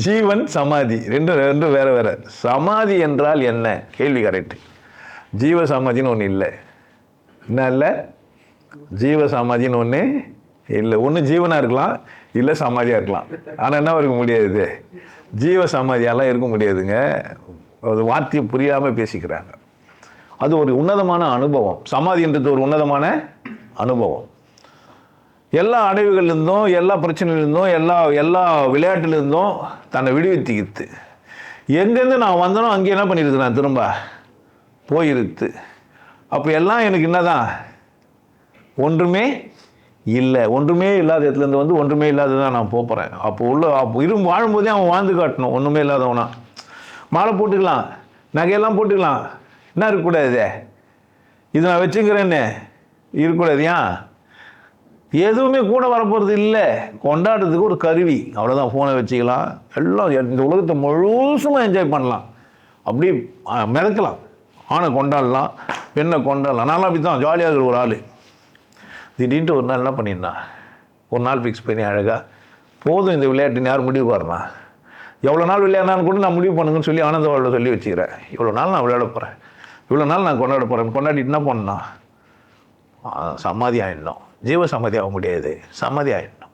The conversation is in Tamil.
ஜீவன் சமாதி ரெண்டும் ரெண்டும் வேறு வேறு. சமாதி என்றால் என்ன கேள்வி கரெக்டு. ஜீவ சமாதின்னு ஒன்று இல்லை. என்ன இல்லை? ஜீவ சமாதின்னு ஒன்று இல்லை. ஒன்று ஜீவனாக இருக்கலாம், இல்லை சமாதியாக இருக்கலாம். ஆனால் என்ன இருக்க முடியாது? ஜீவ சமாதியெல்லாம் இருக்க முடியாதுங்க. அது வார்த்தையை புரியாமல் பேசிக்கிறாங்க. அது ஒரு உன்னதமான அனுபவம். சமாதின்றது ஒரு உன்னதமான அனுபவம். எல்லா அடைவுகள்லேருந்தும், எல்லா பிரச்சனையிலேருந்தும், எல்லா விளையாட்டுலேருந்தும் தன்னை விடுவித்துக்கிட்டு எங்கேருந்து நான் வந்தனோ அங்கே என்ன பண்ணிடுது, நான் திரும்ப போயிருக்கு. அப்போ எல்லாம் எனக்கு என்னதான்? ஒன்றுமே இல்லை. ஒன்றுமே இல்லாத இடத்துலேருந்து வந்து ஒன்றுமே இல்லாததான் நான் போகிறேன். அப்போ வாழும்போதே அவன் வாழ்ந்து காட்டணும். ஒன்றுமே இல்லாதவனா மாலை போட்டுக்கலாம், நகையெல்லாம் போட்டுக்கலாம், என்ன இருக்கக்கூடாது? இது நான் வச்சுக்கிறேன்னு இருக்கக்கூடாது. ஏன்? எதுவுமே கூட வரப்போகிறது இல்லை. கொண்டாடுறதுக்கு ஒரு கருவி, அவ்வளோதான். ஃபோனை வச்சுக்கலாம், எல்லாம் இந்த உலகத்தை முழுசுமாக என்ஜாய் பண்ணலாம், அப்படி மிதக்கலாம். ஆணை கொண்டாடலாம், பெண்ணை கொண்டாடலாம். நான்லாம் அப்படி தான் ஜாலியாக இருக்கிற ஒரு ஆள். திடீர்னு ஒரு நாள் என்ன பண்ணியிருந்தான், ஒரு நாள் ஃபிக்ஸ் பண்ணி அழகாக போதும் இந்த விளையாட்டுன்னு யார் முடிவு பாருண்ணா, எவ்வளோ நாள் விளையாடினாலும் கூட நான் முடிவு பண்ணுங்கன்னு சொல்லி ஆனந்த வாழ்வில் சொல்லி வச்சுக்கிறேன். இவ்வளோ நாள் நான் விளையாட போகிறேன், இவ்வளோ நாள் நான் கொண்டாட போகிறேன். கொண்டாடிட்டு என்ன பண்ணா? சமாதி ஆகிடணும். ஜீவ சமாதி ஆக முடியாது, சமாதி ஆகிடணும்.